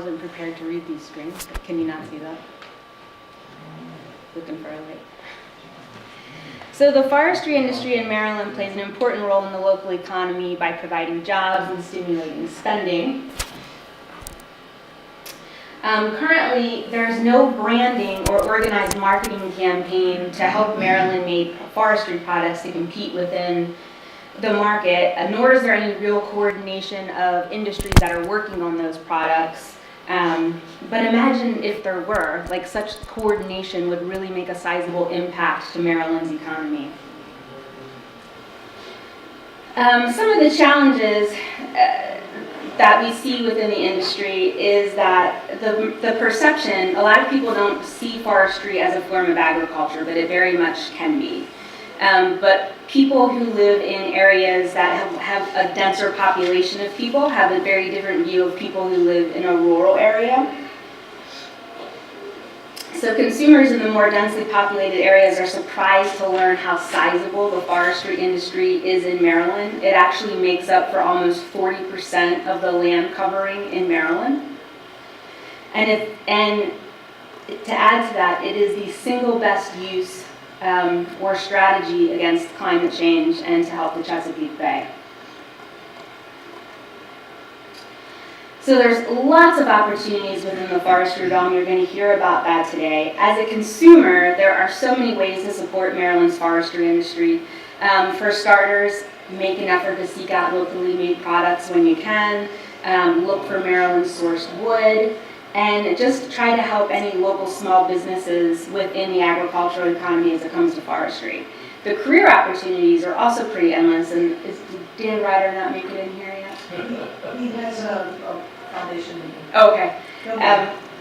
wasn't prepared to read these screens. Can you not see that? Looking for a light. So the forestry industry in Maryland plays an important role in the local economy by providing jobs and stimulating spending. Currently, there's no branding or organized marketing campaign to help Maryland-made forestry products to compete within the market, nor is there any real coordination of industries that are working on those products. But imagine if there were, like such coordination would really make a sizable impact to Maryland's economy. Some of the challenges that we see within the industry is that the perception, a lot of people don't see forestry as a form of agriculture, but it very much can be. But people who live in areas that have a denser population of people have a very different view of people who live in a rural area. So consumers in the more densely populated areas are surprised to learn how sizable the forestry industry is in Maryland. It actually makes up for almost 40% of the land covering in Maryland. And to add to that, it is the single best use or strategy against climate change and to help the Chesapeake Bay. So there's lots of opportunities within the forestry realm. You're going to hear about that today. As a consumer, there are so many ways to support Maryland's forestry industry. For starters, make an effort to seek out locally made products when you can. Look for Maryland-sourced wood. And just try to help any local small businesses within the agricultural economy as it comes to forestry. The career opportunities are also pretty endless. And is Dan Ryder not make it in here yet? He has a foundation meeting. Okay.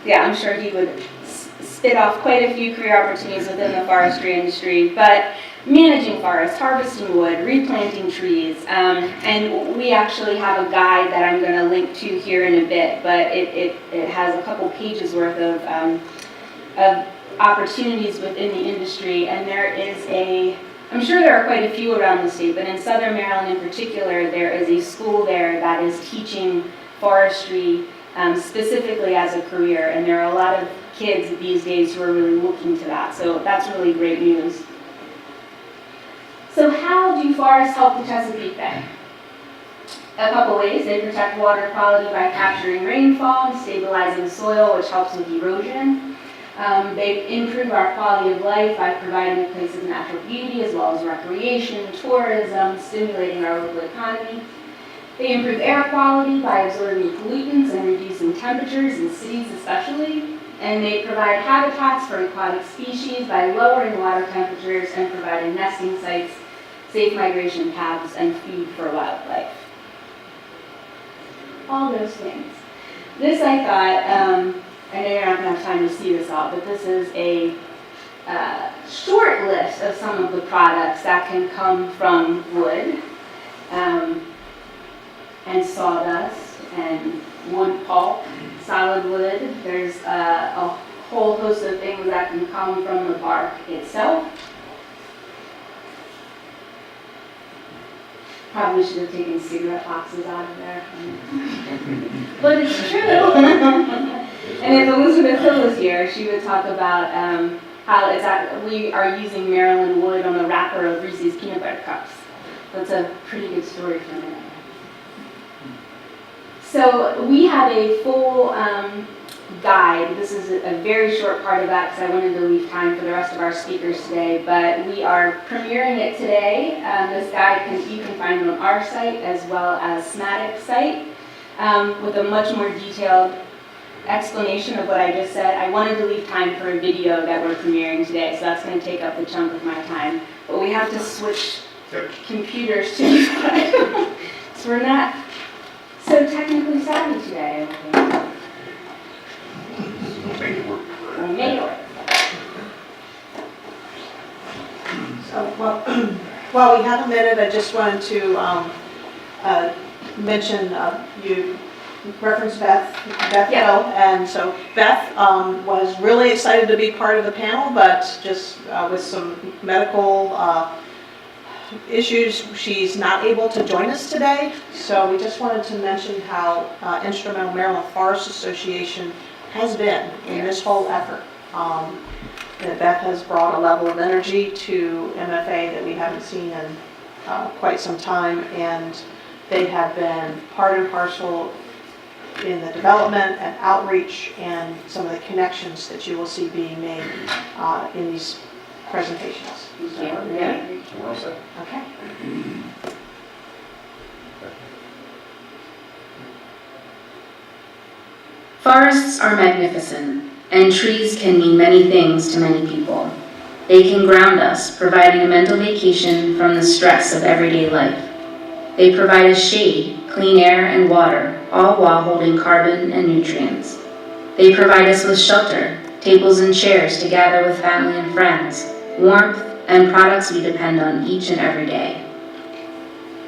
Yeah, I'm sure he would spit off quite a few career opportunities within the forestry industry. But managing forests, harvesting wood, replanting trees, and we actually have a guide that I'm going to link to here in a bit, but it has a couple pages worth of opportunities within the industry, and there is I'm sure there are quite a few around the state, but in Southern Maryland in particular, there is a school there that is teaching forestry specifically as a career, and there are a lot of kids these days who are really looking to that, so that's really great news. So how do forests help the Chesapeake Bay? A couple ways. They protect water quality by capturing rainfall and stabilizing soil, which helps with erosion. They improve our quality of life by providing a place of natural beauty as well as recreation, tourism, stimulating our local economy. They improve air quality by absorbing pollutants and reducing temperatures in cities especially. And they provide habitats for aquatic species by lowering water temperatures and providing nesting sites, safe migration paths, and food for wildlife. All those things. This I thought, I know you're not going to have time to see this all, but this is a short list of some of the products that can come from wood, and sawdust, and wood pulp, solid wood. There's a whole host of things that can come from the bark itself. Probably should have taken cigarette boxes out of there. But it's true. And if Elizabeth Hill was here, she would talk about how we are using Maryland wood on the wrapper of Reese's peanut butter cups. That's a pretty good story for me. So we have a full guide. This is a very short part of that because I wanted to leave time for the rest of our speakers today, but we are premiering it today. This guide you can find on our site as well as SMATIC's site with a much more detailed explanation of what I just said. I wanted to leave time for a video that we're premiering today, so that's going to take up a chunk of my time. But we have to switch computers to so we're not so technically savvy today. Make it work. We'll make it work. So, while we have a minute, I just wanted to mention you referenced Beth Yeah. Hill, and so Beth was really excited to be part of the panel, but just with some medical issues, she's not able to join us today. So we just wanted to mention how instrumental Maryland Forest Association has been in this whole effort. That Beth has brought a level of energy to MFA that we haven't seen in quite some time, and they have been part and parcel in the development and outreach and some of the connections that you will see being made in these presentations. So, Yeah. Well said. okay. Forests are magnificent, and trees can mean many things to many people. They can ground us, providing a mental vacation from the stress of everyday life. They provide us shade, clean air, and water, all while holding carbon and nutrients. They provide us with shelter, tables and chairs to gather with family and friends, warmth, and products we depend on each and every day.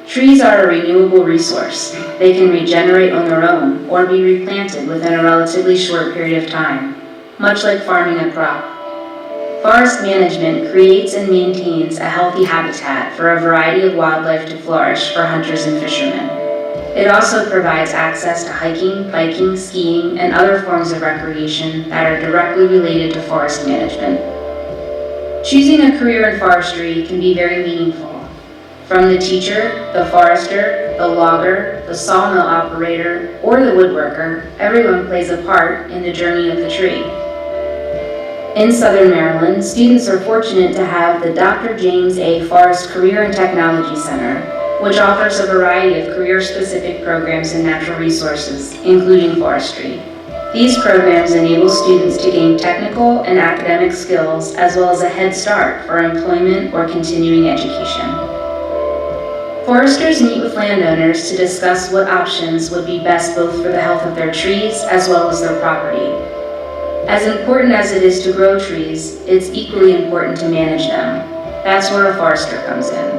Trees are a renewable resource. They can regenerate on their own or be replanted within a relatively short period of time, much like farming a crop. Forest management creates and maintains a healthy habitat for a variety of wildlife to flourish for hunters and fishermen. It also provides access to hiking, biking, skiing, and other forms of recreation that are directly related to forest management. Choosing a career in forestry can be very meaningful. From the teacher, the forester, the logger, the sawmill operator, or the woodworker, everyone plays a part in the journey of the tree. In Southern Maryland, students are fortunate to have the Dr. James A. Forrest Career and Technology Center, which offers a variety of career-specific programs in natural resources, including forestry. These programs enable students to gain technical and academic skills, as well as a head start for employment or continuing education. Foresters meet with landowners to discuss what options would be best both for the health of their trees as well as their property. As important as it is to grow trees, it's equally important to manage them. That's where a forester comes in.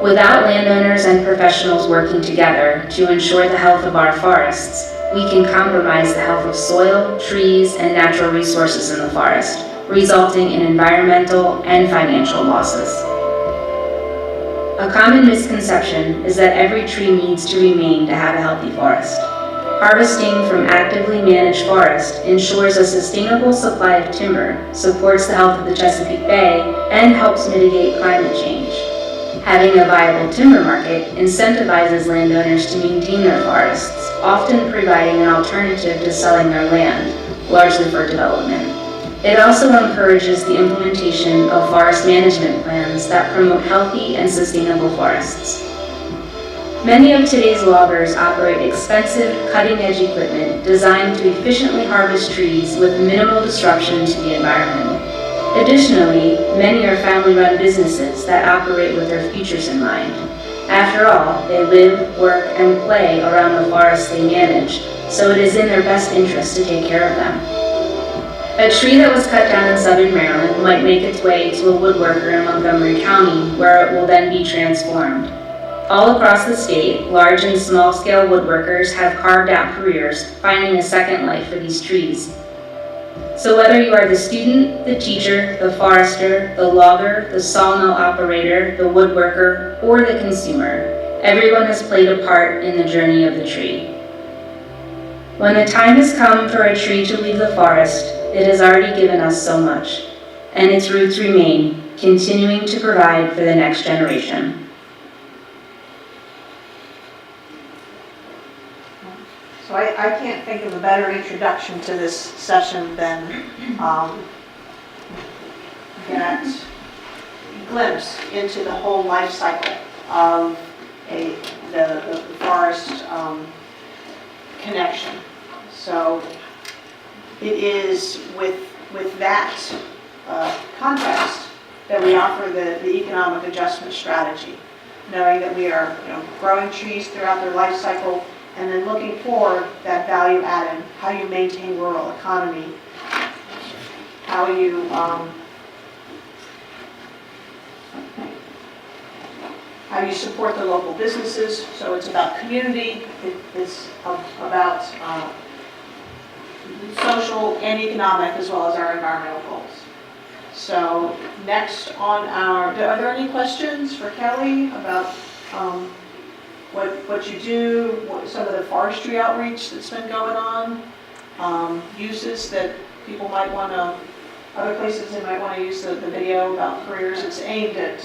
Without landowners and professionals working together to ensure the health of our forests, we can compromise the health of soil, trees, and natural resources in the forest, resulting in environmental and financial losses. A common misconception is that every tree needs to remain to have a healthy forest. Harvesting from actively managed forest ensures a sustainable supply of timber, supports the health of the Chesapeake Bay, and helps mitigate climate change. Having a viable timber market incentivizes landowners to maintain their forests, often providing an alternative to selling their land, largely for development. It also encourages the implementation of forest management plans that promote healthy and sustainable forests. Many of today's loggers operate expensive, cutting-edge equipment designed to efficiently harvest trees with minimal disruption to the environment. Additionally, many are family-run businesses that operate with their futures in mind. After all, they live, work, and play around the forests they manage, so it is in their best interest to take care of them. A tree that was cut down in Southern Maryland might make its way to a woodworker in Montgomery County, where it will then be transformed. All across the state, large and small-scale woodworkers have carved out careers, finding a second life for these trees. So whether you are the student, the teacher, the forester, the logger, the sawmill operator, the woodworker, or the consumer, everyone has played a part in the journey of the tree. When the time has come for a tree to leave the forest, it has already given us so much, and its roots remain, continuing to provide for the next generation. So I can't think of a better introduction to this session than that glimpse into the whole life cycle of the forest connection. So it is with that context that we offer the economic adjustment strategy, knowing that we are growing trees throughout their life cycle, and then looking for that value added, how you maintain rural economy, how you support the local businesses. So it's about community, it's about social and economic, as well as our environmental goals. So next on are there any questions for Kelly about what you do, some of the forestry outreach that's been going on, uses that people might want to, other places they might want to use the video about careers? It's aimed at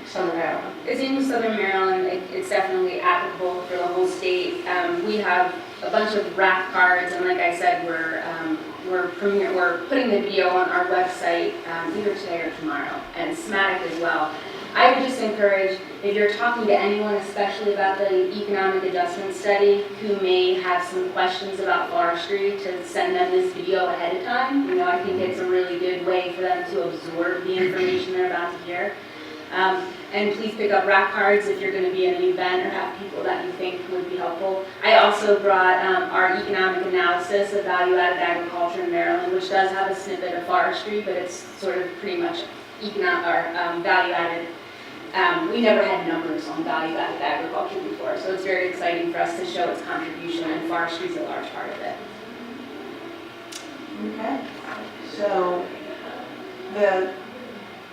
Southern Maryland. It's in Southern Maryland. It's definitely applicable for the whole state. We have a bunch of wrap cards, and like I said, we're putting the video on our website either today or tomorrow, and SMATIC as well. I would just encourage, if you're talking to anyone, especially about the economic adjustment study, who may have some questions about forestry, to send them this video ahead of time. You know, I think it's a really good way for them to absorb the information they're about to hear. And please pick up wrap cards if you're going to be in an event or have people that you think would be helpful. I also brought our economic analysis of value-added agriculture in Maryland, which does have a snippet of forestry, but it's sort of pretty much value-added. We never had numbers on value-added agriculture before, so it's very exciting for us to show its contribution, and forestry is a large part of it. Okay, so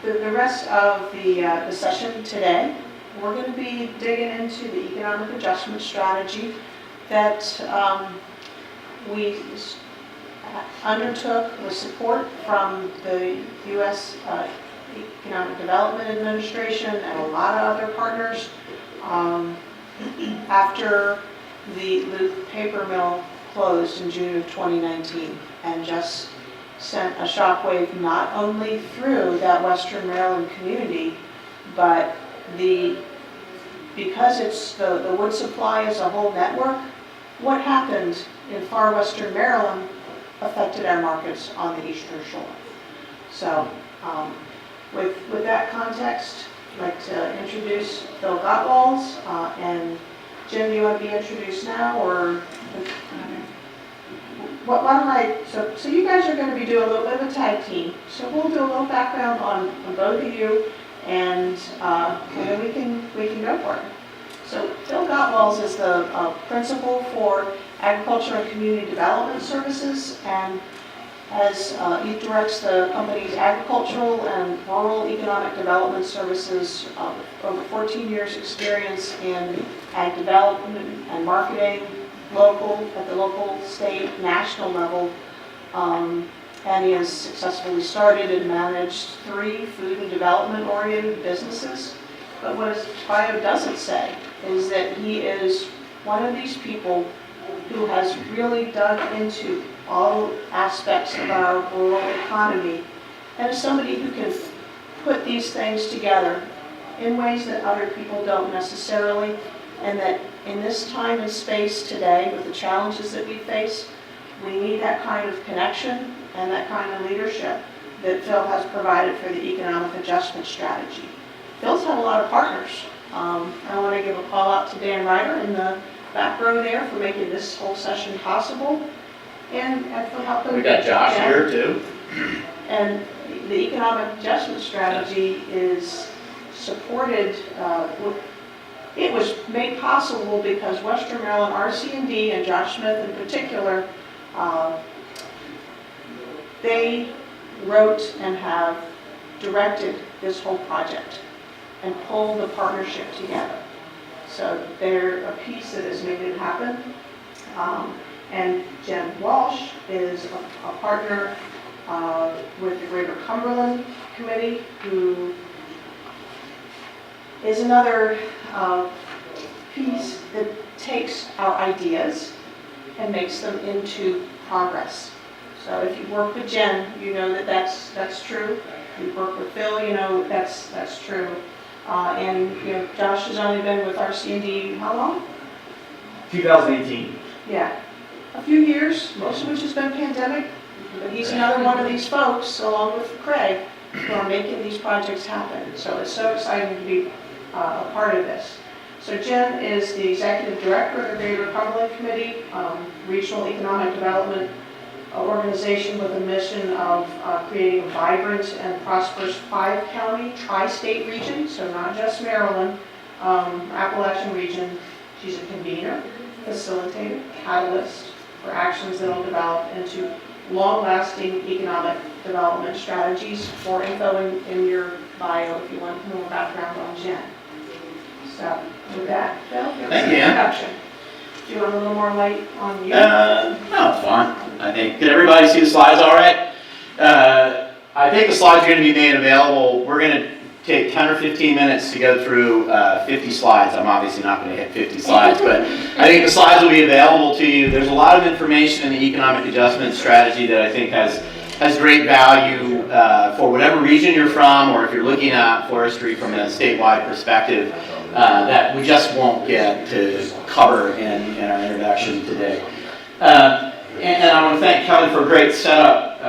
the rest of the session today, we're going to be digging into the economic adjustment strategy that we undertook with support from the U.S. Economic Development Administration and a lot of other partners after the Luke paper mill closed in June of 2019, and just sent a shockwave not only through that Western Maryland community, but because it's the wood supply is a whole network, what happened in far Western Maryland affected our markets on the Eastern Shore. So with that context, I'd like to introduce Phil Gottwalds, and Jim, do you want to be introduced now, or why don't I, so you guys are going to be doing a little bit of a tag team, so we'll do a little background on both of you, and then we can go for it. So Phil Gottwalds is the principal for Agriculture and Community Development Services, and he directs the company's agricultural and rural economic development services, over 14 years experience in ag development and marketing, at the local, state, national level, and he has successfully started and managed 3 food and development oriented businesses. But what his bio doesn't say is that he is one of these people who has really dug into all aspects of our rural economy, and is somebody who can put these things together in ways that other people don't necessarily, and that in this time and space today, with the challenges that we face, we need that kind of connection and that kind of leadership that Phil has provided for the economic adjustment strategy. Phil's had a lot of partners. I want to give a call out to Dan Ryder in the back row there for making this whole session possible, and for helping. We got Josh here too. And the economic adjustment strategy is supported, it was made possible because Western Maryland RC&D and Josh Smith in particular, they wrote and have directed this whole project and pulled the partnership together. So they're a piece that has made it happen. And Jen Walsh is a partner with the Greater Cumberland Committee, who is another piece that takes our ideas and makes them into progress. So if you work with Jen, you know that that's true. If you work with Phil, you know that's true. And you know, Josh has only been with RC&D how long? 2018. Yeah, a few years, most of which has been pandemic. But he's another one of these folks, along with Craig, who are making these projects happen. So it's so exciting to be a part of this. So Jen is the executive director of the Greater Cumberland Committee, regional economic development organization with a mission of creating a vibrant and prosperous 5-county tri-state region, so not just Maryland, Appalachian region. She's a convener, facilitator, catalyst for actions that will develop into long-lasting economic development strategies. For info in your bio if you want more background on Jen. So with that, Bill, give us Thank an you, Ann. introduction. Do you want a little more light on you? No, it's fine. I think, did everybody see the slides all right? I think the slides are going to be made available. We're going to take 10 or 15 minutes to go through 50 slides. I'm obviously not going to hit 50 slides, but I think the slides will be available to you. There's a lot of information in the economic adjustment strategy that I think has great value for whatever region you're from, or if you're looking at forestry from a statewide perspective, that we just won't get to cover in our introduction today. And I want to thank Kelly for a great setup,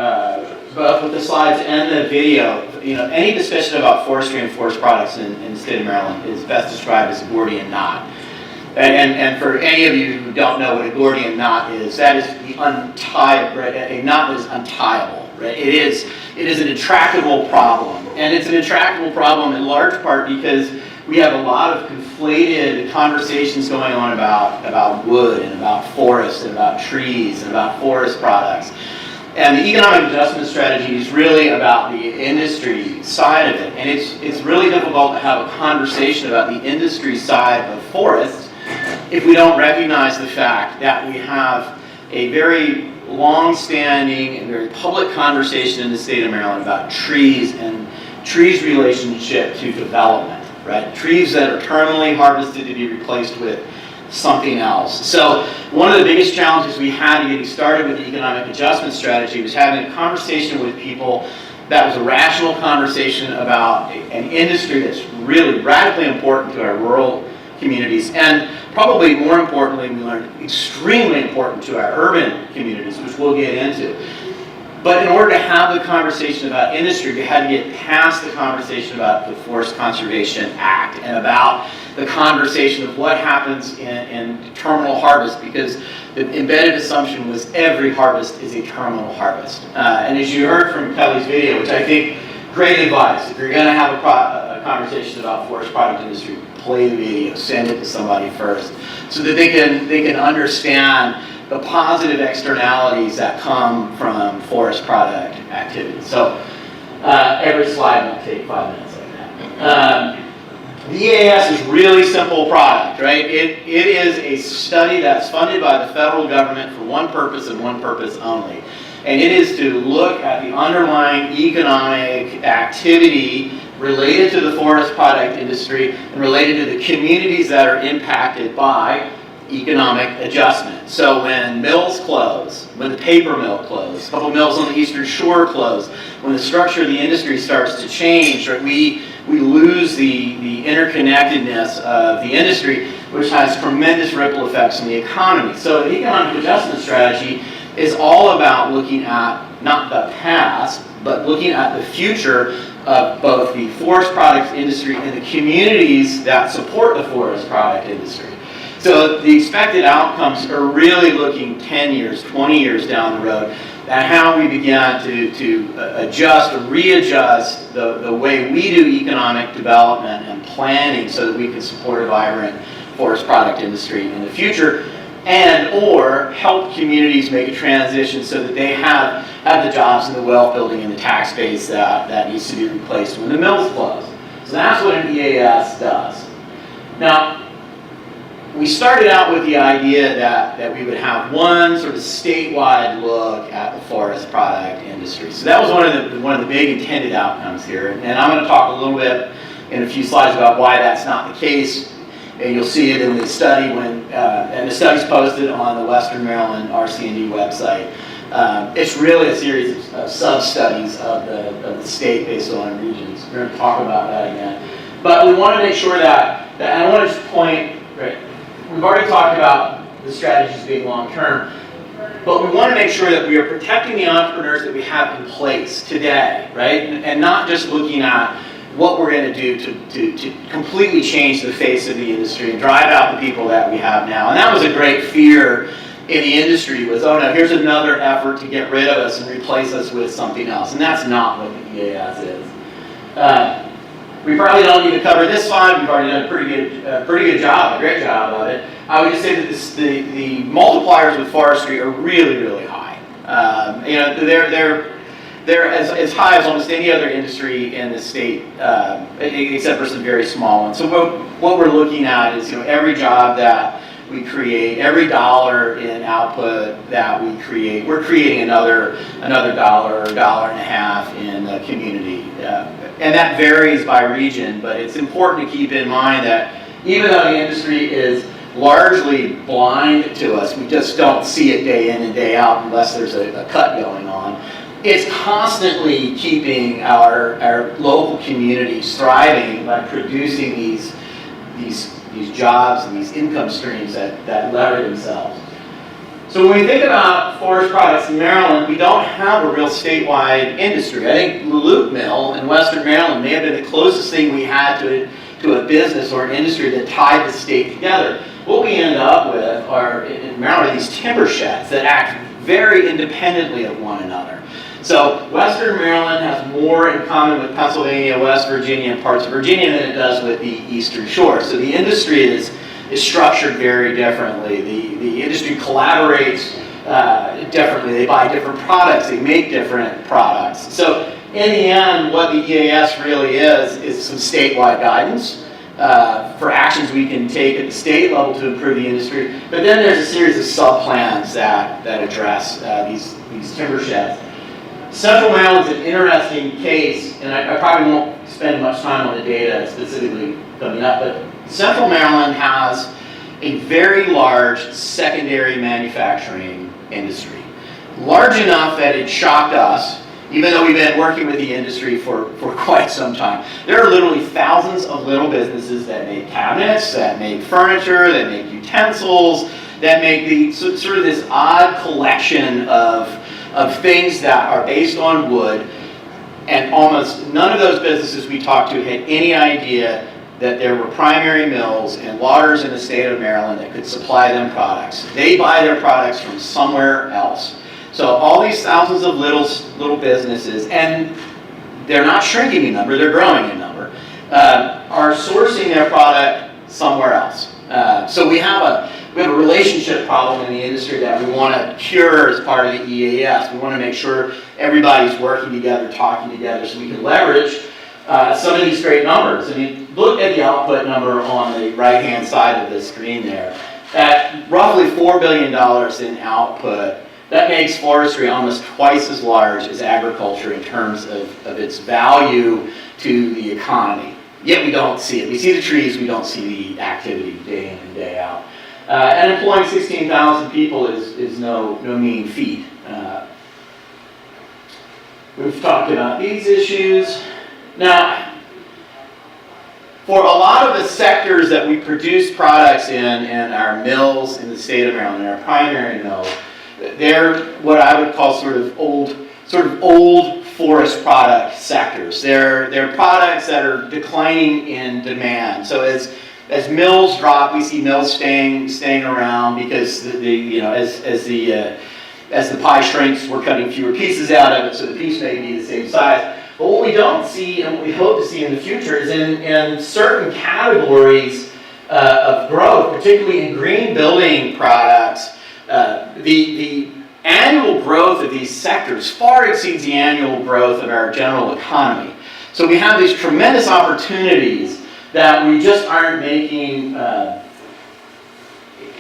both with the slides and the video. You know, any discussion about forestry and forest products in the state of Maryland is best described as a Gordian knot. And for any of you who don't know what a Gordian knot is, that is the untied, right? A knot that is untieable, right? It is an intractable problem, and it's an intractable problem in large part because we have a lot of conflated conversations going on about wood and about forests and about trees and about forest products. And the economic adjustment strategy is really about the industry side of it. And it's really difficult to have a conversation about the industry side of forests if we don't recognize the fact that we have a very long-standing and very public conversation in the state of Maryland about trees and trees' relationship to development. Right? Trees that are terminally harvested to be replaced with something else. So one of the biggest challenges we had in getting started with the economic adjustment strategy was having a conversation with people that was a rational conversation about an industry that's really radically important to our rural communities, and probably more importantly, we learned extremely important to our urban communities, which we'll get into. But in order to have the conversation about industry, we had to get past the conversation about the Forest Conservation Act and about the conversation of what happens in terminal harvest, because the embedded assumption was every harvest is a terminal harvest. And as you heard from Kelly's video, which I think great advice, if you're going to have a conversation about forest product industry, play the video, send it to somebody first, so that they can understand the positive externalities that come from forest product activity. So every slide might take 5 minutes like that. The EAS is really simple product, right? It is a study that's funded by the federal government for one purpose and one purpose only. And it is to look at the underlying economic activity related to the forest product industry and related to the communities that are impacted by economic adjustment. So when mills close, when the paper mill closed, a couple of mills on the Eastern Shore close, when the structure of the industry starts to change, right, we lose the interconnectedness of the industry, which has tremendous ripple effects on the economy. So the economic adjustment strategy is all about looking at not the past, but looking at the future of both the forest products industry and the communities that support the forest product industry. So the expected outcomes are really looking 10 years, 20 years down the road at how we began to adjust or readjust the way we do economic development and planning so that we can support a vibrant forest product industry in the future, and or help communities make a transition so that they have the jobs and the wealth building and the tax base that needs to be replaced when the mills close. So that's what an EAS does. Now, we started out with the idea that we would have one sort of statewide look at the forest product industry. So that was one of the big intended outcomes here. And I'm going to talk a little bit in a few slides about why that's not the case. And you'll see it in the study and the study's posted on the Western Maryland RC&D website. It's really a series of sub-studies of the state based on regions. We're going to talk about that again. But we want to make sure that and I want to just point, right, we've already talked about the strategies being long-term, but we want to make sure that we are protecting the entrepreneurs that we have in place today, right? And not just looking at what we're going to do to completely change the face of the industry and drive out the people that we have now. And that was a great fear in the industry was, oh no, here's another effort to get rid of us and replace us with something else. And that's not what the EAS is. We probably don't need to cover this slide. We've already done a pretty good job, a great job of it. I would just say that the multipliers with forestry are really, really high. They're as high as almost any other industry in the state, except for some very small ones. So what we're looking at is, every job that we create, every dollar in output that we create, we're creating another dollar or dollar and a half in the community. And that varies by region, but it's important to keep in mind that even though the industry is largely blind to us, we just don't see it day in and day out unless there's a cut going on. It's constantly keeping our local communities thriving by producing these jobs and these income streams that lever themselves. So when we think about forest products in Maryland, we don't have a real statewide industry. I think Luluke Mill in Western Maryland may have been the closest thing we had to a business or an industry that tied the state together. What we end up with are, in Maryland, these timber sheds that act very independently of one another. So Western Maryland has more in common with Pennsylvania, West Virginia, and parts of Virginia than it does with the Eastern Shore. So the industry is structured very differently. The industry collaborates differently. They buy different products. They make different products. So in the end, what the EAS really is some statewide guidance for actions we can take at the state level to improve the industry. But then there's a series of sub-plans that address these timber sheds. Central Maryland's an interesting case, and I probably won't spend much time on the data specifically coming up, but Central Maryland has a very large secondary manufacturing industry. Large enough that it shocked us, even though we've been working with the industry for quite some time. There are literally thousands of little businesses that make cabinets, that make furniture, that make utensils, that make sort of this odd collection of things that are based on wood, and almost none of those businesses we talked to had any idea that there were primary mills and waters in the state of Maryland that could supply them products. They buy their products from somewhere else. So all these thousands of little businesses, and they're not shrinking in number, they're growing in number, are sourcing their product somewhere else. So we have a relationship problem in the industry that we want to cure as part of the EAS. We want to make sure everybody's working together, talking together, so we can leverage some of these great numbers. I mean, look at the output number on the right-hand side of the screen there. At roughly $4 billion in output, that makes forestry almost twice as large as agriculture in terms of its value to the economy. Yet we don't see it. We see the trees, we don't see the activity day in and day out. And employing 16,000 people is no mean feat. We've talked about these issues. Now, for a lot of the sectors that we produce products in our mills in the state of Maryland, our primary mills, they're what I would call sort of old forest product sectors. They're products that are declining in demand. So as mills drop, we see mills staying around because as the pie shrinks, we're cutting fewer pieces out of it, so the piece may be the same size. But what we don't see, and what we hope to see in the future, is in certain categories of growth, particularly in green building products, the annual growth of these sectors far exceeds the annual growth of our general economy. So we have these tremendous opportunities that we just aren't making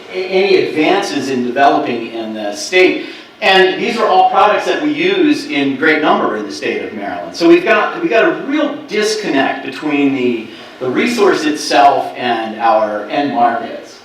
any advances in developing in the state. And these are all products that we use in great number in the state of Maryland. So we've got a real disconnect between the resource itself and our end markets,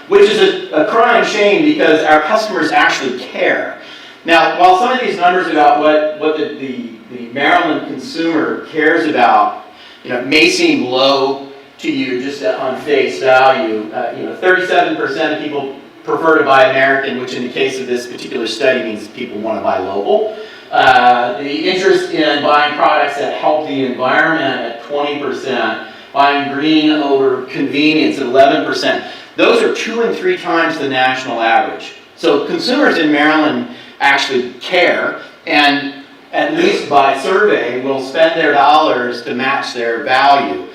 which is a crying shame because our customers actually care. Now, while some of these numbers about what the Maryland consumer cares about, may seem low to you just on face value. 37% of people prefer to buy American, which in the case of this particular study means people want to buy local. The interest in buying products that help the environment at 20%, buying green over convenience at 11%. Those are 2 and 3 times the national average. So consumers in Maryland actually care, and at least by survey, will spend their dollars to match their value.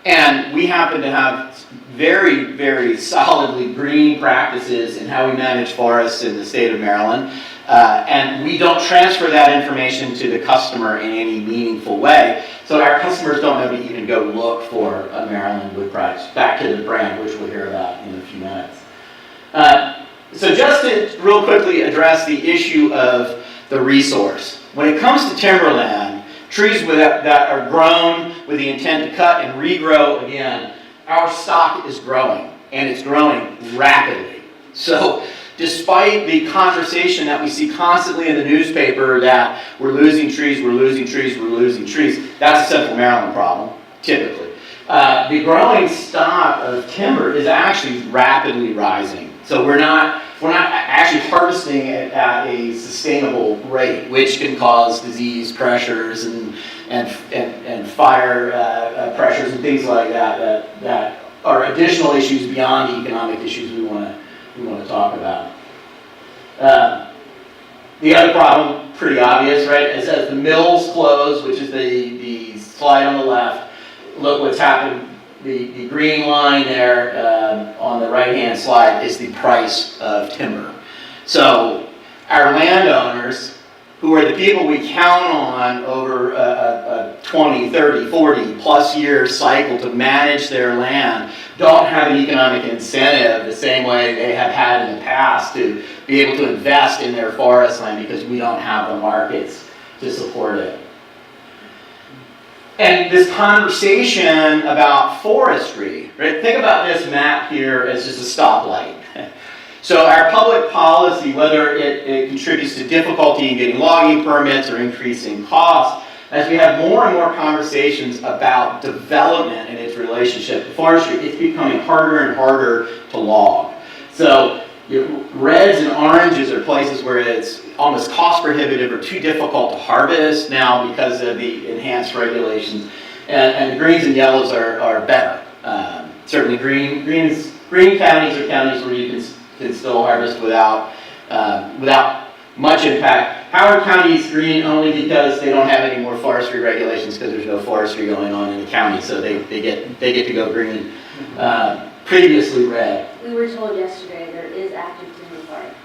And we happen to have very, very solidly green practices in how we manage forests in the state of Maryland. And we don't transfer that information to the customer in any meaningful way. So our customers don't know to even go look for a Maryland wood products. Back to the brand, which we'll hear about in a few minutes. So just to real quickly address the issue of the resource. When it comes to timberland, trees that are grown with the intent to cut and regrow again, our stock is growing, and it's growing rapidly. So despite the conversation that we see constantly in the newspaper that we're losing trees, we're losing trees, we're losing trees, that's a Central Maryland problem, typically. The growing stock of timber is actually rapidly rising. So we're not actually harvesting it at a sustainable rate, which can cause disease pressures and fire pressures and things like that are additional issues beyond the economic issues we want to talk about. The other problem, pretty obvious, right? Is as the mills close, which is the slide on the left, look what's happened. The green line there on the right-hand slide is the price of timber. So our landowners, who are the people we count on over a 20, 30, 40 plus year cycle to manage their land, don't have an economic incentive the same way they have had in the past to be able to invest in their forest land because we don't have the markets to support it. And this conversation about forestry, right? Think about this map here as just a stoplight. So our public policy, whether it contributes to difficulty in getting logging permits or increasing costs, as we have more and more conversations about development and its relationship to forestry, it's becoming harder and harder to log. So reds and oranges are places where it's almost cost prohibitive or too difficult to harvest now because of the enhanced regulations. And the greens and yellows are better. Certainly green counties are counties where you can still harvest without much impact. Howard County is green only because they don't have any more forestry regulations because there's no forestry going on in the county, so they get to go green. Previously red. We were told yesterday there is active timber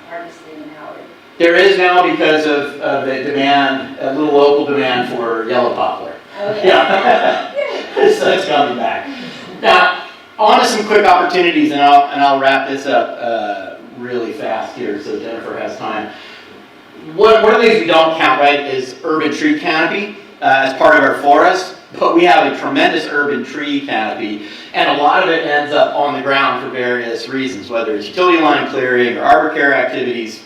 harvesting in Howard. There is now because of the demand, a little local demand for yellow poplar. Oh, Yeah. So it's coming back. Now, on to some quick opportunities, and I'll wrap this up really fast here so Jennifer has time. One of the things we don't count, right, is urban tree canopy as part of our forest. But we have a tremendous urban tree canopy, and a lot of it ends up on the ground for various reasons, whether it's utility line clearing or arbor care activities,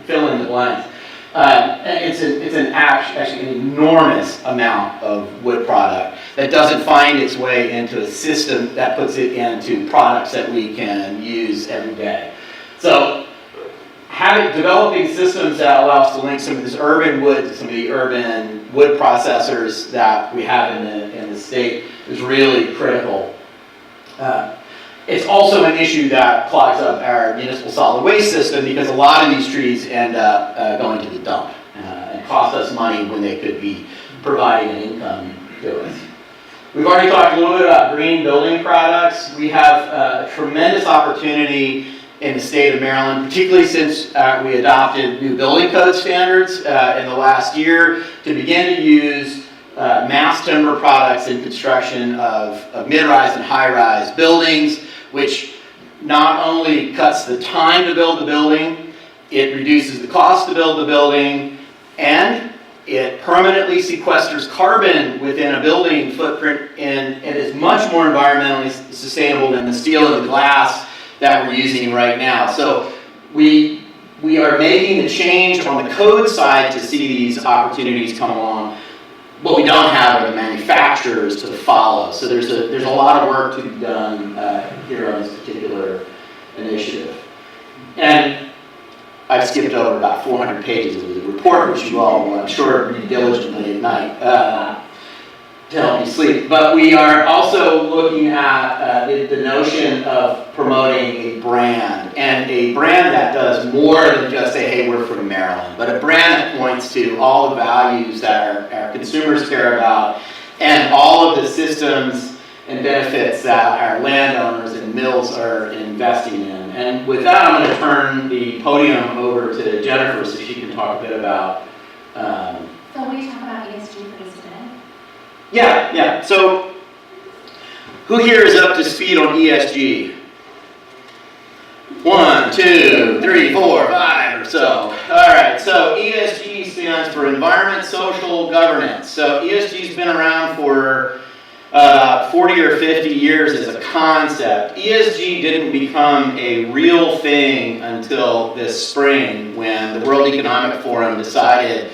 fill in the blanks. And it's actually an enormous amount of wood product that doesn't find its way into a system that puts it into products that we can use every day. So developing systems that allow us to link some of this urban wood to some of the urban wood processors that we have in the state is really critical. It's also an issue that clogs up our municipal solid waste system because a lot of these trees end up going to the dump and cost us money when they could be providing an income to us. We've already talked a little bit about green building products. We have a tremendous opportunity in the state of Maryland, particularly since we adopted new building code standards in the last year to begin to use mass timber products in construction of mid-rise and high-rise buildings, which not only cuts the time to build the building, it reduces the cost to build the building, and it permanently sequesters carbon within a building footprint and is much more environmentally sustainable than the steel and the glass that we're using right now. So we are making the change on the code side to see these opportunities come along. What we don't have are the manufacturers to follow. So there's a lot of work to be done here on this particular initiative. And I've skipped over about 400 pages of the report, which you all will, I'm sure, read diligently at night to help you sleep. But we are also looking at the notion of promoting a brand, and a brand that does more than just say, hey, we're from Maryland, but a brand that points to all the values that our consumers care about and all of the systems and benefits that our landowners and mills are investing in. And with that, I'm going to turn the podium over to Jennifer so she can talk a bit about. So will you talk about ESG for just a minute? Yeah. So, who here is up to speed on ESG? 1, 2, 3, 4, 5 or so. All right, so ESG stands for Environment, Social, Governance. So ESG's been around for 40 or 50 years as a concept. ESG didn't become a real thing until this spring when the World Economic Forum decided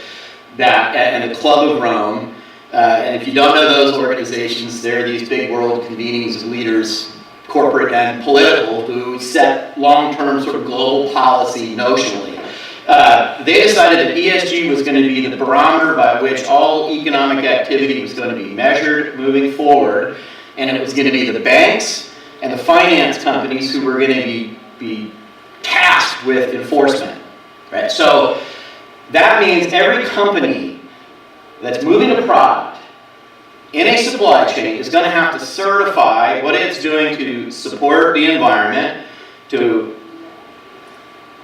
that, and the Club of Rome, and if you don't know those organizations, they're these big world convenings of leaders, corporate and political, who set long-term sort of global policy notionally. They decided that ESG was going to be the barometer by which all economic activity was going to be measured moving forward, and it was going to be the banks and the finance companies who were going to be tasked with enforcement. Right? So that means every company that's moving a product in a supply chain is going to have to certify what it's doing to support the environment, to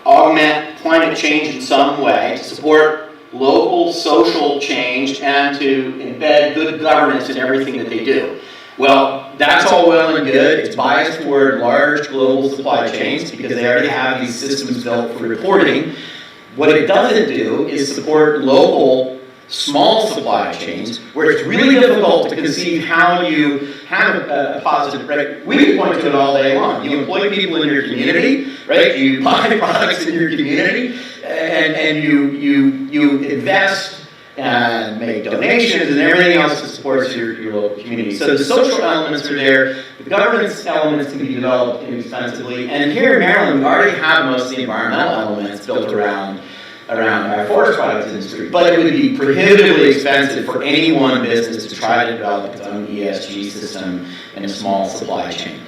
augment climate change in some way, to support local social change, and to embed good governance in everything that they do. Well, that's all well and good. It's biased toward large global supply chains because they already have these systems built for reporting. What it doesn't do is support local small supply chains where it's really difficult to conceive how you have a positive, right? We can point to it all day long. You employ people in your community, right? You buy products in your community, and you invest and make donations and everything else that supports your local community. So the social elements are there. The governance elements can be developed inexpensively. And here in Maryland, we already have most of the environmental elements built around our forest products industry, but it would be prohibitively expensive for any one business to try to develop its own ESG system in a small supply chain.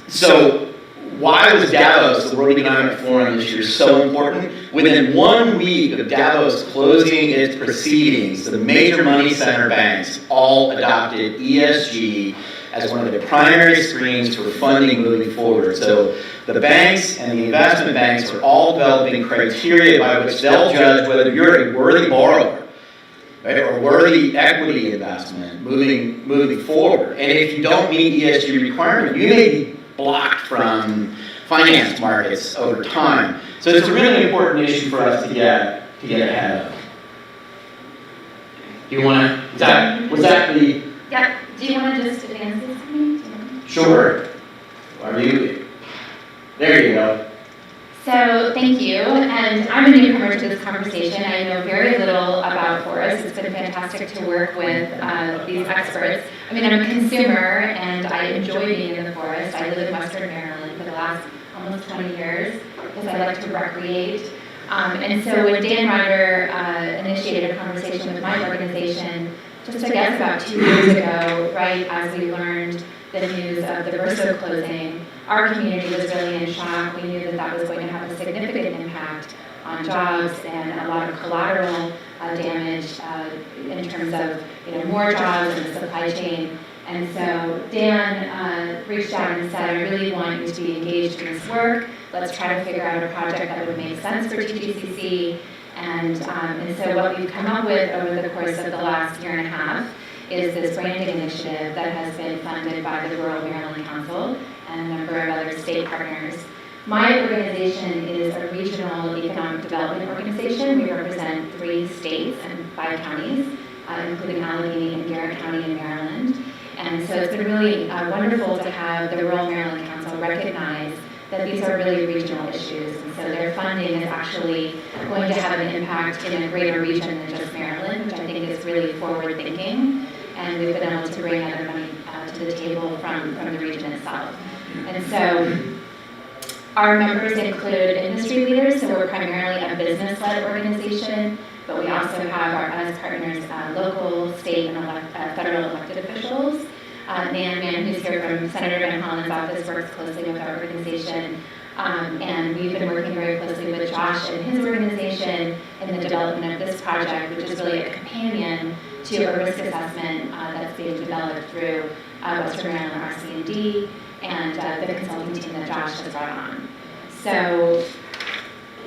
So why was Davos, the World Economic Forum this year, so important? Within 1 week of Davos closing its proceedings, the major money center banks all adopted ESG as one of the primary screens for funding moving forward. So the banks and the investment banks are all developing criteria by which they'll judge whether you're a worthy borrower, right, or worthy equity investment moving forward. And if you don't meet ESG requirements, you may be blocked from finance markets over time. So it's a really important issue for us to get ahead of. Do you want to? Was that the? Yeah. Do you want to just advance this to me? Sure. There you go. So thank you, and I'm a newcomer to this conversation. I know very little about forests. It's been fantastic to work with these experts. I mean, I'm a consumer, and I enjoy being in the forest. I live in Western Maryland for the last almost 20 years because I like to recreate. And so when Dan Ryder initiated a conversation with my organization, just I guess about 2 years ago, right as we learned the news of the Verso closing, our community was really in shock. We knew that that was going to have a significant impact on jobs and a lot of collateral damage in terms of more jobs in the supply chain. And so Dan reached out and said, I really want you to be engaged in this work. Let's try to figure out a project that would make sense for TGCC. And so what we've come up with over the course of the last year and a half is this branding initiative that has been funded by the Rural Maryland Council and a number of other state partners. My organization is a regional economic development organization. We represent 3 states and 5 counties, including Allegheny and Garrett County in Maryland. And so it's been really wonderful to have the Rural Maryland Council recognize that these are really regional issues. And so their funding is actually going to have an impact in a greater region than just Maryland, which I think is really forward-thinking. And we've been able to bring other money to the table from the region itself. And so our members include industry leaders, so we're primarily a business-led organization, but we also have as partners local, state, and federal elected officials. Nan, who's here from Senator Van Hollen's office, works closely with our organization. And we've been working very closely with Josh and his organization in the development of this project, which is really a companion to a risk assessment that's being developed through Western Maryland RC&D, and the consulting team that Josh has brought on. So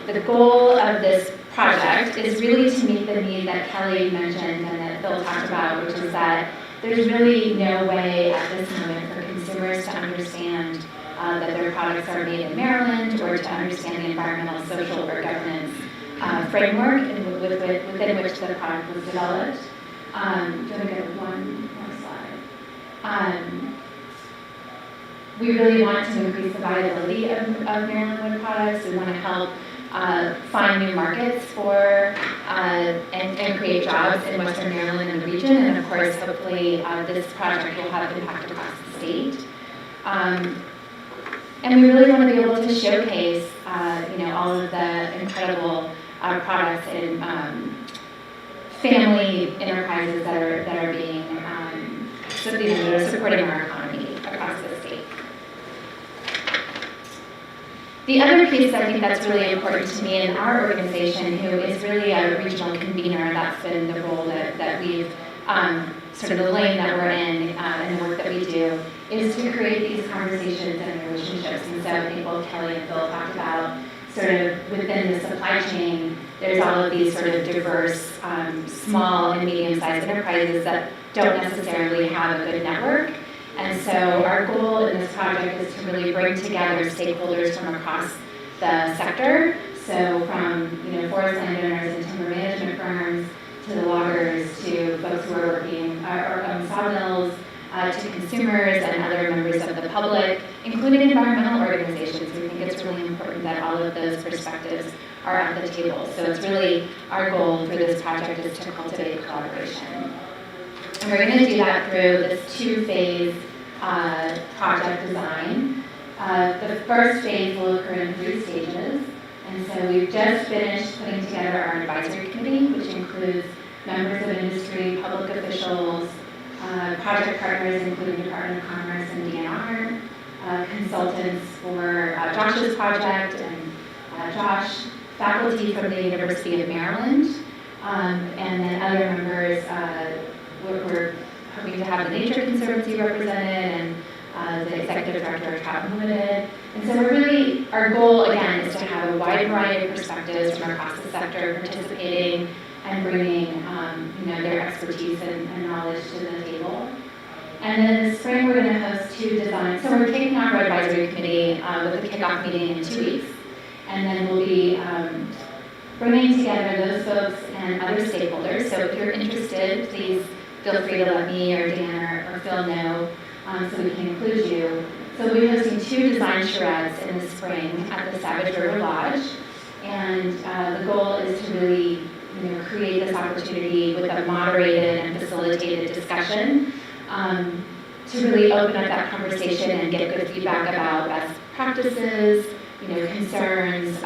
the goal of this project is really to meet the need that Kelly mentioned and that Phil talked about, which is that there's really no way at this moment for consumers to understand that their products are made in Maryland, or to understand the environmental, social, or governance framework within which the product was developed. Do you want to go one more slide? We really want to increase the viability of Maryland wood products. We want to help find new markets for and create jobs in Western Maryland and the region, and of course, hopefully, this project will have impact across the state. And we really want to be able to showcase, all of the incredible products and family enterprises that are being supporting our economy across the state. The other piece I think that's really important to me in our organization, who is really a regional convener, that's been the role that we've sort of the lane that we're in and the work that we do, is to create these conversations and relationships. And so I think both Kelly and Phil talked about sort of within the supply chain, there's all of these sort of diverse small and medium-sized enterprises that don't necessarily have a good network. And so our goal in this project is to really bring together stakeholders from across the sector. So from forest landowners and timber management firms, to the loggers, to folks who are working or own sawmills, to consumers and other members of the public, including environmental organizations. We think it's really important that all of those perspectives are at the table. So it's really our goal for this project is to cultivate collaboration. And we're going to do that through this two-phase project design. The first phase will occur in 3 stages. And so we've just finished putting together our advisory committee, which includes members of industry, public officials, project partners, including Department of Commerce and DNR, consultants for Josh's project, and Josh, faculty from the University of Maryland, and then other members. We're hoping to have the Nature Conservancy represented, and the executive director of Trout Unlimited. And so our goal again is to have a wide variety of perspectives from across the sector participating and bringing their expertise and knowledge to the table. And then in the spring, we're going to host 2 designs. So we're kicking off our advisory committee with a kickoff meeting in 2 weeks. And then we'll be bringing together those folks and other stakeholders. So if you're interested, please feel free to let me or Dan or Phil know so we can include you. So we'll be hosting 2 design charrettes in the spring at the Savage River Lodge. And the goal is to really create this opportunity with a moderated and facilitated discussion to really open up that conversation and get good feedback about best practices, concerns,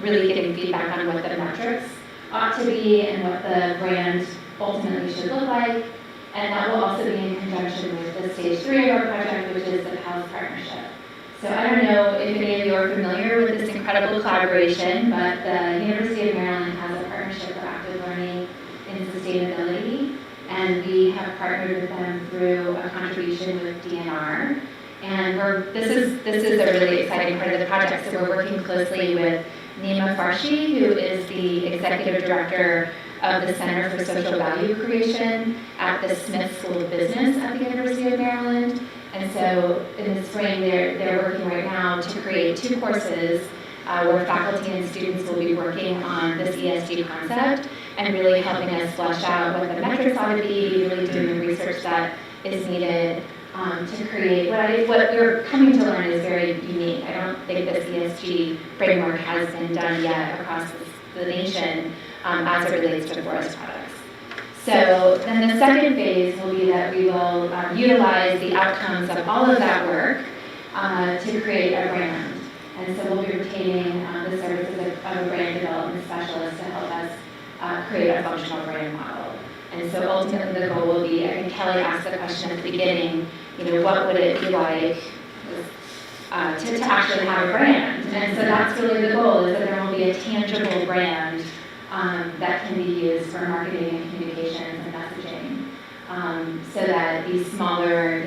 really getting feedback on what the metrics ought to be and what the brand ultimately should look like. And that will also be in conjunction with the stage 3 of our project, which is the PALS partnership. So I don't know if any of you are familiar with this incredible collaboration, but the University of Maryland has a partnership for active learning in sustainability, and we have partnered with them through a contribution with DNR. And this is a really exciting part of the project. So we're working closely with Nima Farshi, who is the executive director of the Center for Social Value Creation at the Smith School of Business at the University of Maryland. And so in the spring, they're working right now to create 2 courses where faculty and students will be working on this ESG concept and really helping us flesh out what the metrics ought to be, really doing the research that is needed to create what we're coming to learn is very unique. I don't think this ESG framework has been done yet across the nation as it relates to forest products. So then the second phase will be that we will utilize the outcomes of all of that work to create a brand. And so we'll be retaining the services of a brand development specialist to help us create a functional brand model. And so ultimately the goal will be, I think Kelly asked the question at the beginning, what would it be like to actually have a brand? And so that's really the goal, is that there will be a tangible brand that can be used for marketing and communications and messaging, so that these smaller,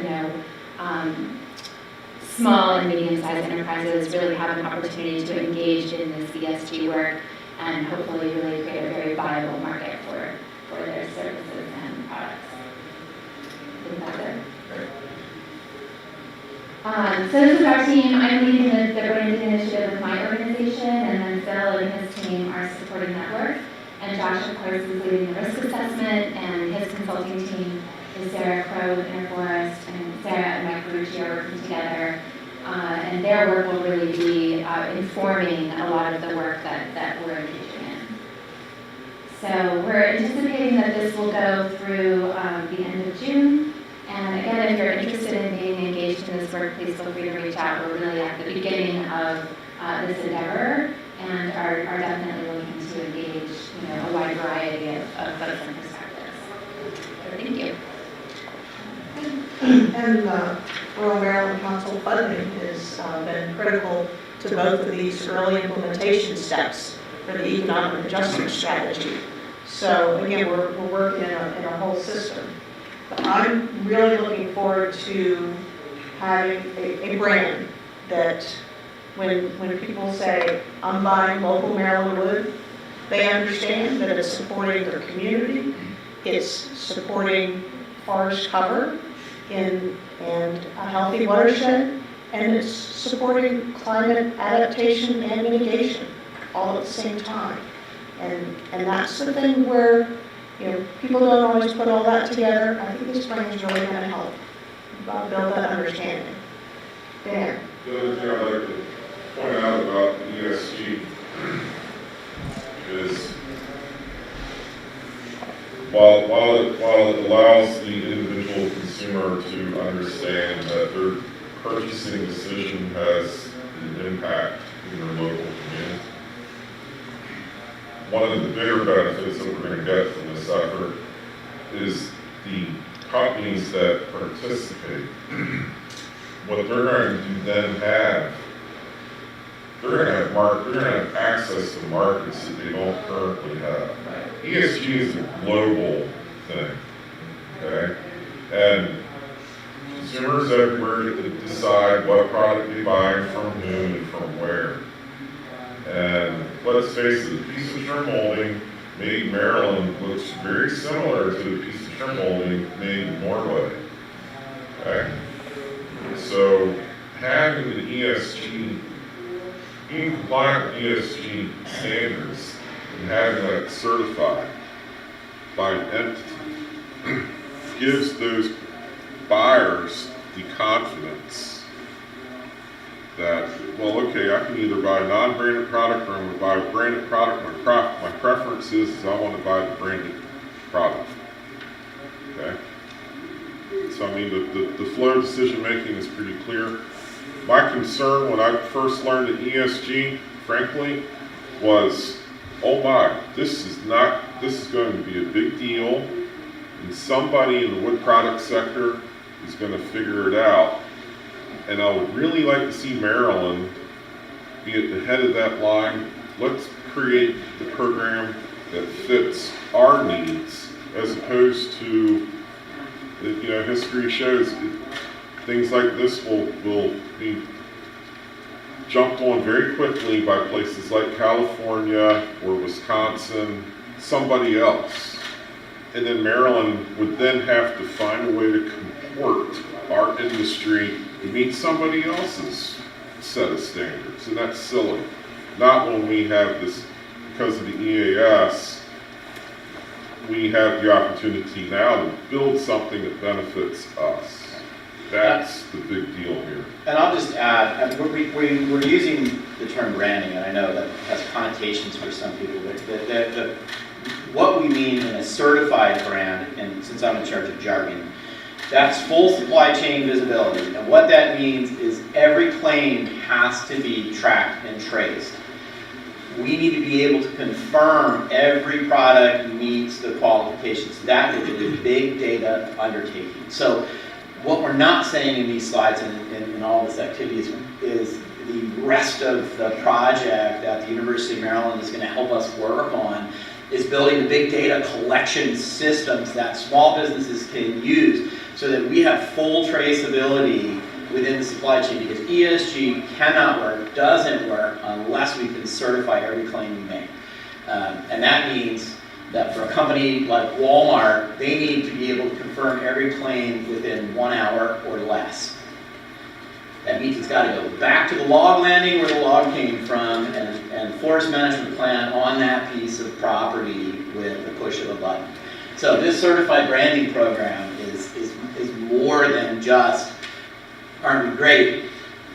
small and medium-sized enterprises really have an opportunity to engage in this ESG work and hopefully really create a very viable market for their services and products. I think that's it. So this is our team. I'm leading the branding initiative with my organization, and then Phil and his team are supporting that work. And Josh, of course, is leading the risk assessment, and his consulting team is Sarah Crow with Interforest, and Sarah and Mike Carucci are working together. And their work will really be informing a lot of the work that we're engaging in. So we're anticipating that this will go through the end of June. And again, if you're interested in being engaged in this work, please feel free to reach out. We're really at the beginning of this endeavor and are definitely looking to engage a wide variety of folks and perspectives. So thank you. And Rural Maryland Council funding has been critical to both of these early implementation steps for the economic adjustment strategy. So again, we're working in a whole system. But I'm really looking forward to having a brand that when people say, I'm buying local Maryland wood, they understand that it's supporting their community, it's supporting forest cover and a healthy watershed, and it's supporting climate adaptation and mitigation all at the same time. And that's the thing where people don't always put all that together. I think this brand is really going to help build that understanding. Dan? The other thing I'd like to point out about the ESG is while it allows the individual consumer to understand that their purchasing decision has an impact in their local community, one of the bigger benefits that we're going to get from this effort is the companies that participate. What they're going to then have, they're going to have access to markets that they don't currently have. ESG is a global thing, okay? And consumers everywhere get to decide what product they buy from whom and from where. And let's face it, a piece of trim molding made in Maryland looks very similar to a piece of trim molding made in Norway. Okay? So having the ESG, being compliant with ESG standards and having that certified by an entity gives those buyers the confidence that, well, okay, I can either buy a non-branded product or I'm going to buy a branded product. My preference is I want to buy the branded product. Okay? So, I mean, the flow of decision making is pretty clear. My concern when I first learned the ESG, frankly, was, oh my, this is going to be a big deal, and somebody in the wood product sector is going to figure it out. And I would really like to see Maryland be at the head of that line. Let's create the program that fits our needs, as opposed to, history shows things like this will be jumped on very quickly by places like California or Wisconsin, somebody else. And then Maryland would then have to find a way to comport our industry to meet somebody else's set of standards, and that's silly. Not when we have this, because of the EAS, we have the opportunity now to build something that benefits us. That's the big deal here. And I'll just add, we're using the term branding, and I know that has connotations for some people, but what we mean in a certified brand, and since I'm in charge of jargon, that's full supply chain visibility. And what that means is every claim has to be tracked and traced. We need to be able to confirm every product meets the qualifications. That is a big data undertaking. So what we're not saying in these slides and in all this activity is the rest of the project that the University of Maryland is going to help us work on is building the big data collection systems that small businesses can use so that we have full traceability within the supply chain, because ESG cannot work, doesn't work unless we can certify every claim we make. And that means that for a company like Walmart, they need to be able to confirm every claim within 1 hour or less. That means it's got to go back to the log landing where the log came from and forest management plan on that piece of property with the push of a button. So this certified branding program is more than just, aren't we great?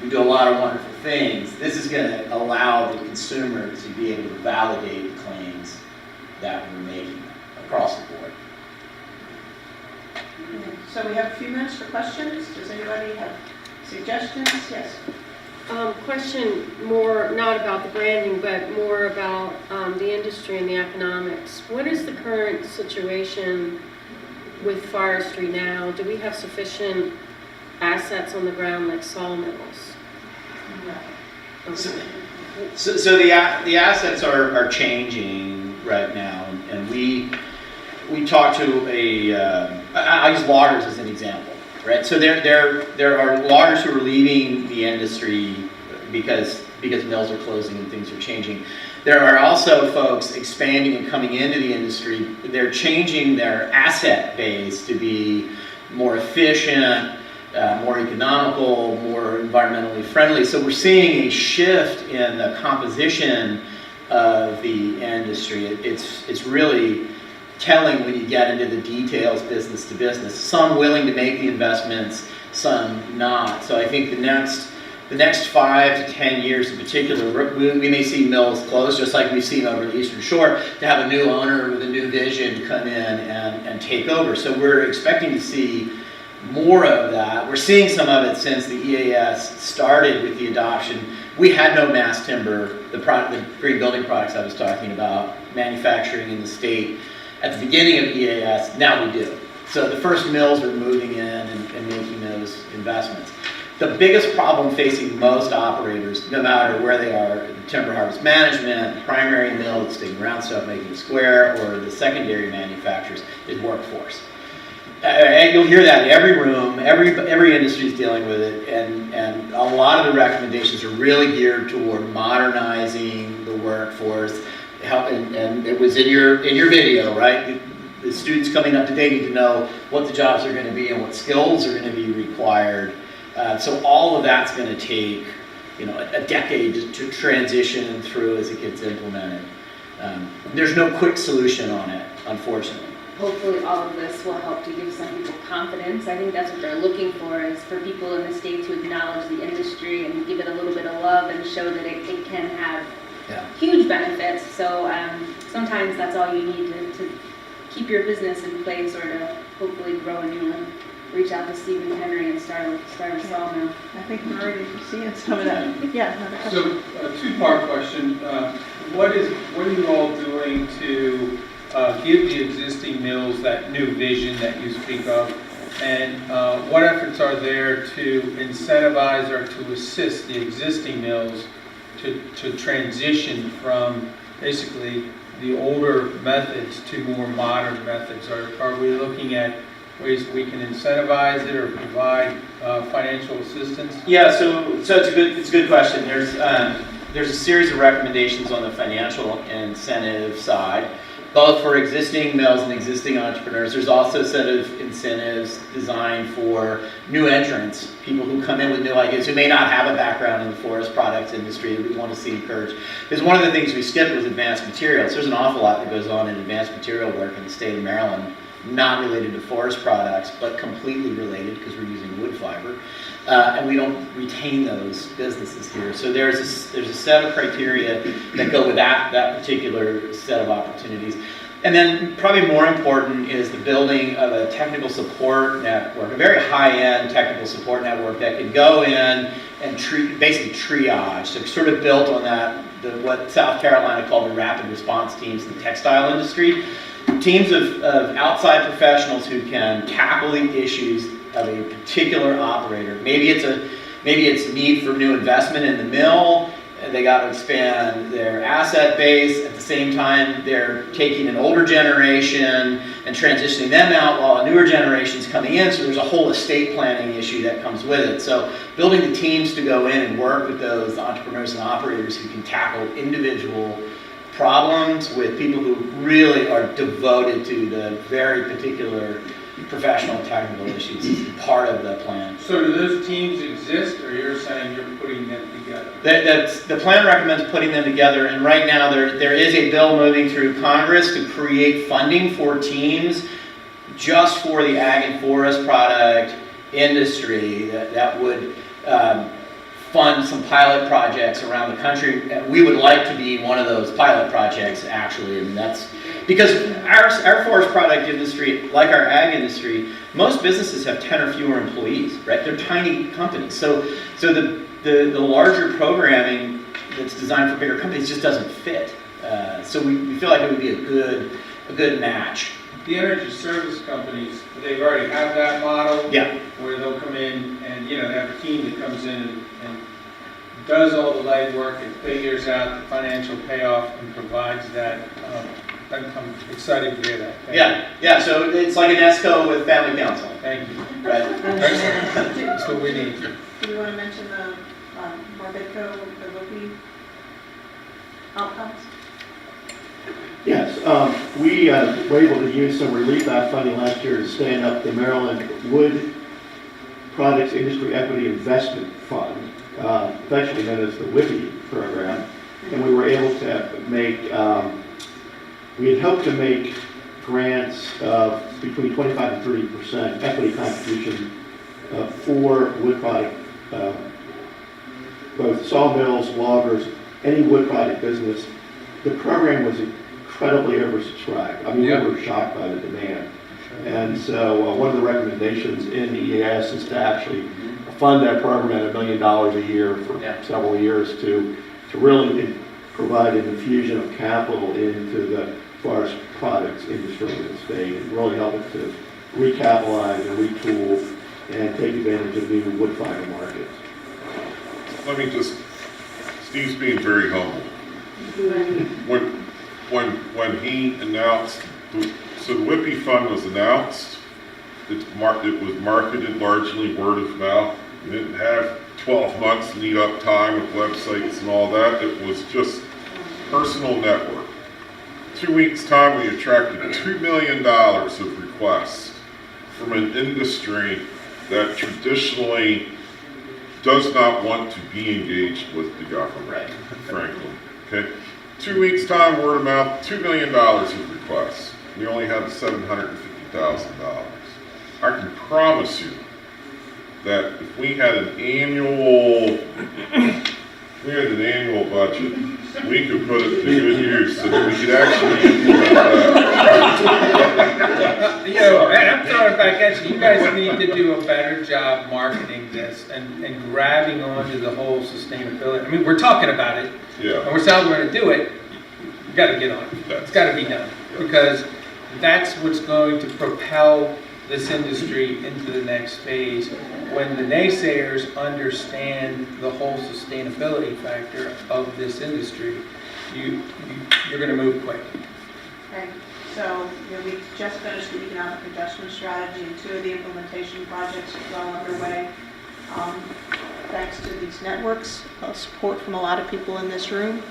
We do a lot of wonderful things. This is going to allow the consumer to be able to validate the claims that we're making across the board. So we have a few minutes for questions. Does anybody have suggestions? Yes. Question more not about the branding, but more about the industry and the economics. What is the current situation with forestry now? Do we have sufficient assets on the ground like sawmills? So the assets are changing right now, and we talked to I use loggers as an example, right? So there are loggers who are leaving the industry because mills are closing and things are changing. There are also folks expanding and coming into the industry. They're changing their asset base to be more efficient, more economical, more environmentally friendly. So we're seeing a shift in the composition of the industry. It's really telling when you get into the details business to business. Some willing to make the investments, some not. So I think the next 5 to 10 years in particular, we may see mills close, just like we've seen over the Eastern Shore, to have a new owner with a new vision come in and take over. So we're expecting to see more of that. We're seeing some of it since the EAS started with the adoption. We had no mass timber, the green building products I was talking about, manufacturing in the state at the beginning of EAS. Now we do. So the first mills are moving in and making those investments. The biggest problem facing most operators, no matter where they are, timber harvest management, the primary mill that's digging around stuff, making square, or the secondary manufacturers, is workforce. And you'll hear that in every room, every industry is dealing with it, and a lot of the recommendations are really geared toward modernizing the workforce. And it was in your video, right? The students coming up today need to know what the jobs are going to be and what skills are going to be required. So all of that's going to take, a decade to transition through as it gets implemented. There's no quick solution on it, unfortunately. Hopefully all of this will help to give some people confidence. I think that's what they're looking for, is for people in the state to acknowledge the industry and give it a little bit of love and show that it can have huge benefits. So sometimes that's all you need to keep your business in place, or to hopefully grow a new one. Reach out to Stephen Henry and start a sawmill. I think we're already seeing some of that. Yeah, another question. So a two-part question. What are you all doing to give the existing mills that new vision that you speak of? And what efforts are there to incentivize or to assist the existing mills to transition from basically the older methods to more modern methods? Are we looking at ways we can incentivize it or provide financial assistance? Yeah, so it's a good question. There's a series of recommendations on the financial incentive side, both for existing mills and existing entrepreneurs. There's also a set of incentives designed for new entrants, people who come in with new ideas, who may not have a background in the forest products industry that we want to see encouraged. Because one of the things we skipped was advanced materials. There's an awful lot that goes on in advanced material work in the state of Maryland, not related to forest products, but completely related because we're using wood fiber. And we don't retain those businesses here. So there's a set of criteria that go with that particular set of opportunities. And then probably more important is the building of a technical support network, a very high-end technical support network that can go in and basically triage. So sort of built on that, what South Carolina called the rapid response teams in the textile industry. Teams of outside professionals who can tackle the issues of a particular operator. Maybe it's need for new investment in the mill, they got to expand their asset base. At the same time, they're taking an older generation and transitioning them out while a newer generation's coming in. So there's a whole estate planning issue that comes with it. So building the teams to go in and work with those entrepreneurs and operators who can tackle individual problems with people who really are devoted to the very particular professional technical issues is part of the plan. So do those teams exist, or you're saying you're putting them together? The plan recommends putting them together, and right now there is a bill moving through Congress to create funding for teams just for the ag and forest product industry that would fund some pilot projects around the country. We would like to be one of those pilot projects, actually, and that's because our forest product industry, like our ag industry, most businesses have 10 or fewer employees, right? They're tiny companies. So the larger programming that's designed for bigger companies just doesn't fit. So we feel like it would be a good match. The energy service companies, they already have that model. Yeah. Where they'll come in and, they have a team that comes in and does all the legwork and figures out the financial payoff and provides that. I'm excited to hear that. Yeah. So it's like an ESCO with family counseling. Thank you. Right. Excellent. That's what we need. Do you want to mention the Marbitco, the WIPI outcomes? Yes, we were able to use some relief act funding last year to stand up the Maryland Wood Products Industry Equity Investment Fund, affectionately known as the WIPI program, and we were able to make, we had hoped to make grants of between 25 and 30% equity contribution for wood product, both sawmills, loggers, any wood product business. The program was incredibly oversubscribed. I mean, we were shocked by the demand. And so one of the recommendations in the EAS is to actually fund that program at $1 million a year for several years to really provide an infusion of capital into the forest products industry in the state and really help it to recapitalize and retool and take advantage of new wood fiber markets. Let me just, Steve's being very humble. When he announced, so the WIPI fund was announced, it was marketed largely word of mouth. It didn't have 12 months lead up time with websites and all that. It was just personal network. 2 weeks time, we attracted $2 million of requests from an industry that traditionally does not want to be engaged with the government, frankly. Okay, 2 weeks time, word of mouth, $2 million of requests. We only have $750,000. I can promise you that if we had an annual budget, we could put it to good use so that we could actually implement that. And I'm throwing it back at you. You guys need to do a better job marketing this and grabbing onto the whole sustainability. I mean, we're talking about it, and we're saying we're going to do it. You got to get on it. It's got to be done because that's what's going to propel this industry into the next phase. When the naysayers understand the whole sustainability factor of this industry, you're going to move quick. Okay, so we just finished the economic adjustment strategy and 2 of the implementation projects are well underway. Thanks to these networks, support from a lot of people in this room,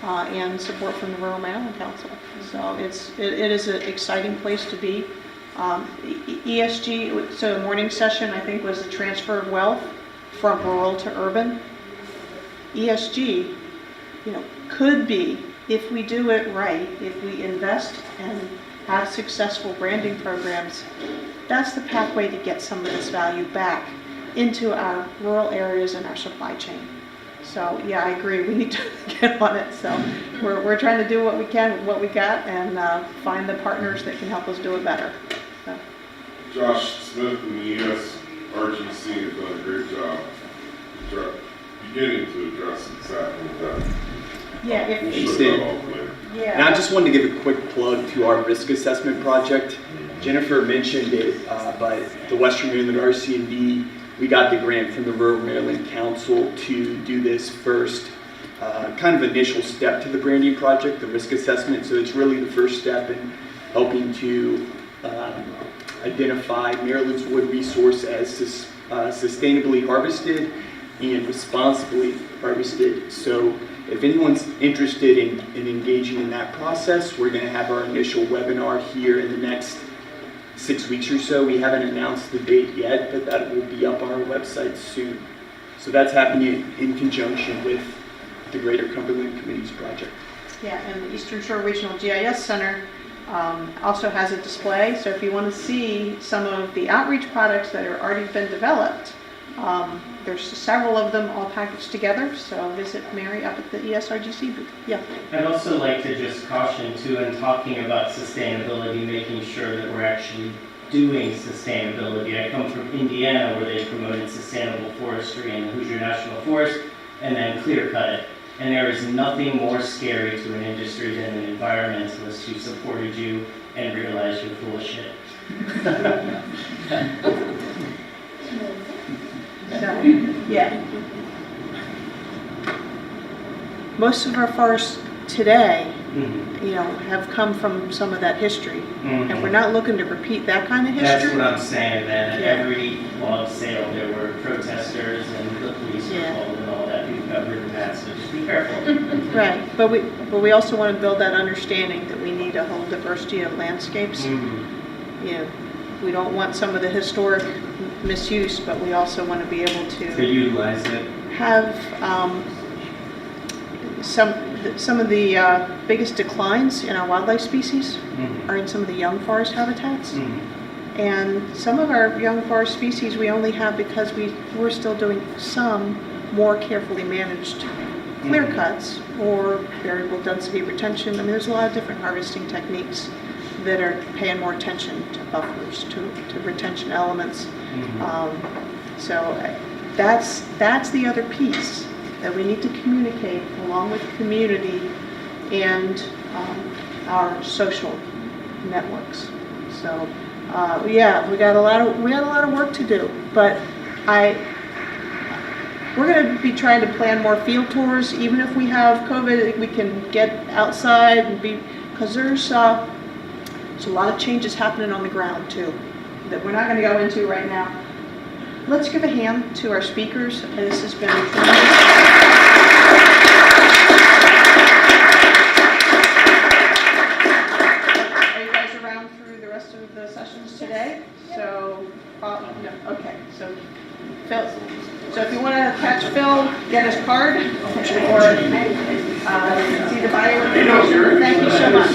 and support from the Rural Maryland Council. So it is an exciting place to be. ESG, so the morning session I think was the transfer of wealth from rural to urban. ESG, could be, if we do it right, if we invest and have successful branding programs, that's the pathway to get some of this value back into our rural areas and our supply chain. So yeah, I agree, we need to get on it. So we're trying to do what we can with what we got and find the partners that can help us do it better. So. Josh Smith and the ESRGC have done a great job beginning to address exactly that. Yeah, And I just wanted to give a quick plug to our risk assessment project. Jennifer mentioned it, but the Western Maryland RC&D, we got the grant from the Rural Maryland Council to do this first kind of initial step to the branding project, the risk assessment. So it's really the first step in helping to identify Maryland's wood resource as sustainably harvested and responsibly harvested. So if anyone's interested in engaging in that process, we're going to have our initial webinar here in the next 6 weeks or so. We haven't announced the date yet, but that will be up on our website soon. So that's happening in conjunction with the Greater Cumberland Committee's project. Yeah, and the Eastern Shore Regional GIS Center also has a display. So if you want to see some of the outreach products that are already been developed, there's several of them all packaged together. So visit Mary up at the ESRGC booth. Yeah. I'd also like to just caution too, in talking about sustainability, making sure that we're actually doing sustainability. I come from Indiana, where they promoted sustainable forestry in the Hoosier National Forest and then clear cut it. And there is nothing more scary to an industry than an environmentalist who supported you and realized you're full of shit. So, yeah. Most of our forests today, have come from some of that history. And we're not looking to repeat that kind of history. That's what I'm saying, man. At every log sale, there were protesters and the police were called and all that. People got rid of that, so just be careful. Right, but we also want to build that understanding that we need a whole diversity of landscapes. We don't want some of the historic misuse, but we also want to be able to utilize it. Have some of the biggest declines in our wildlife species are in some of the young forest habitats. And some of our young forest species we only have because we're still doing some more carefully managed clear cuts or variable density retention. I mean, there's a lot of different harvesting techniques that are paying more attention to buffers, to retention elements. So that's the other piece that we need to communicate along with community and our social networks. So we got a lot of work to do, but we're going to be trying to plan more field tours. Even if we have COVID, we can get outside and because there's a lot of changes happening on the ground too that we're not going to go into right now. Let's give a hand to our speakers. This has been tremendous. Are you guys around through the rest of the sessions today? So, no, okay. So, Phil. So if you want to catch Phil, get his card, or see the bio information. Thank you so much.